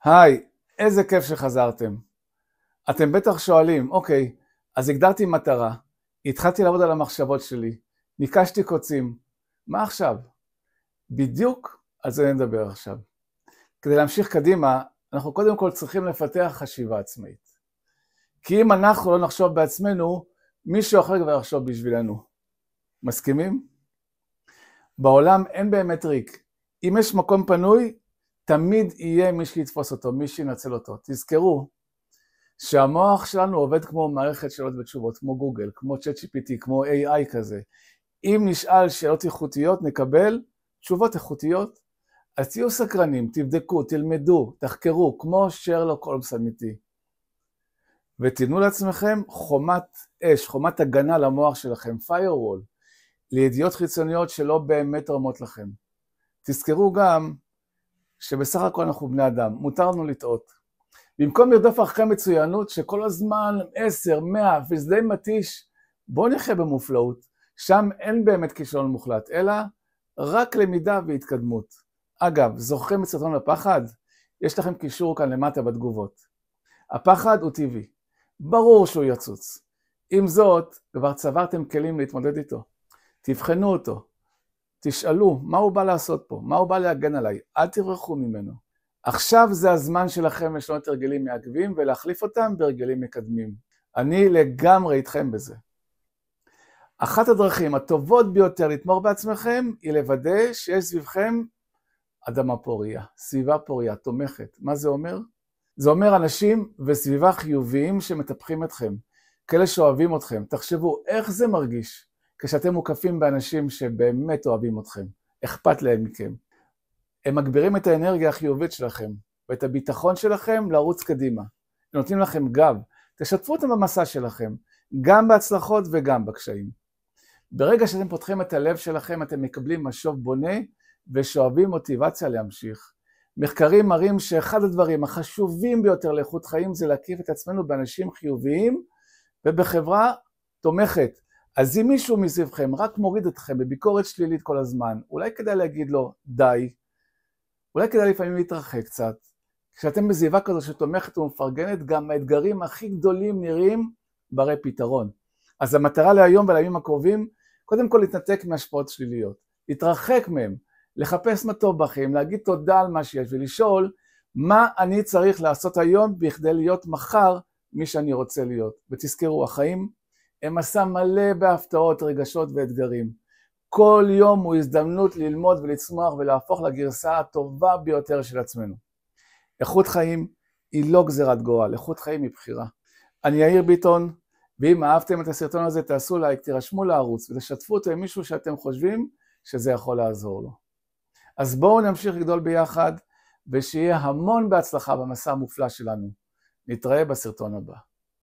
היי, איזה כיף שחזרתם. אתם בטח שואלים, אוקיי, אז הגדרתי מטרה, התחלתי לעבוד על המחשבות שלי, ניקשתי קוצים, מה עכשיו? בדיוק על זה נדבר עכשיו. כדי להמשיך קדימה, אנחנו קודם כל צריכים לפתח חשיבה עצמאית. כי אם אנחנו לא נחשוב בעצמנו, מישהו אחר כבר יחשוב בשבילנו. מסכימים? בעולם אין באמת טריק. אם יש מקום פנוי, תמיד יהיה מי שיתפוס אותו, מי שינצל אותו. תזכרו שהמוח שלנו עובד כמו מערכת שאלות ותשובות, כמו גוגל, כמו ChatGPT, כמו AI כזה. אם נשאל שאלות איכותיות, נקבל תשובות איכותיות. אז תהיו סקרנים, תבדקו, תלמדו, תחקרו, כמו שרלוק הולמס אמיתי. ותיתנו לעצמכם חומת אש, חומת הגנה למוח שלכם, firewall, לידיעות חיצוניות שלא באמת תורמות לכם. תזכרו גם שבסך הכל אנחנו בני אדם, מותר לנו לטעות. במקום לרדוף אחרי מצוינות שכל הזמן 10, 100 וזה די מתיש, בואו נחיה במופלאות. שם אין באמת כישלון מוחלט, אלא רק למידה והתקדמות. אגב, זוכרים את סרטון הפחד? יש לכם קישור כאן למטה בתגובות. הפחד הוא טבעי. ברור שהוא יצוץ. עם זאת, כבר צברתם כלים להתמודד איתו. תבחנו אותו. תשאלו מה הוא בא לעשות פה, מה הוא בא להגן עליי. אל תברחו ממנו. עכשיו זה הזמן שלכם לשנות הרגלים מעכבים ולהחליף אותם בהרגלים מקדמים. אני לגמרי איתכם בזה. אחת הדרכים הטובות ביותר לתמוך בעצמכם היא לוודא שיש סביבכם אדמה פוריה, סביבה פוריה, תומכת. מה זה אומר? זה אומר אנשים וסביבה חיוביים שמטפחים אתכם, כאלה שאוהבים אתכם. תחשבו איך זה מרגיש כשאתם מוקפים באנשים שבאמת אוהבים אתכם, אכפת להם מכם. הם מגבירים את האנרגיה החיובית שלכם ואת הביטחון שלכם לרוץ קדימה. הם נותנים לכם גב, תשתפו אותם במסע שלכם, גם בהצלחות וגם בקשיים. ברגע שאתם פותחים את הלב שלכם, אתם מקבלים משוב בונה ושואבים מוטיבציה להמשיך. מחקרים מראים שאחד הדברים החשובים ביותר לאיכות חיים זה להקיף את עצמנו באנשים חיוביים ובחברה תומכת. אז אם מישהו מסביבכם רק מוריד אתכם בביקורת שלילית כל הזמן, אולי כדאי להגיד לו די, אולי כדאי לפעמים להתרחק קצת. כשאתם בסביבה כזו שתומכת ומפרגנת, גם האתגרים הכי גדולים נראים ברי פתרון. אז המטרה להיום ולימים הקרובים, קודם כל להתנתק מהשפעות שליליות, להתרחק מהם, לחפש מה טוב בכם, להגיד תודה על מה שיש ולשאול מה אני צריך לעשות היום בכדי להיות מחר מי שאני רוצה להיות. ותזכרו, החיים הם מסע מלא בהפתעות, רגשות ואתגרים. כל יום הוא הזדמנות ללמוד ולצמוח ולהפוך לגרסה הטובה ביותר של עצמנו. איכות חיים היא לא גזירת גורל, איכות חיים היא בחירה. אני יאיר ביטון, ואם אהבתם את הסרטון הזה תעשו לייק, תירשמו לערוץ ותשתפו אותו עם מישהו שאתם חושבים שזה יכול לעזור לו. אז בואו נמשיך לגדול ביחד ושיהיה המון בהצלחה במסע המופלא שלנו. נתראה בסרטון הבא.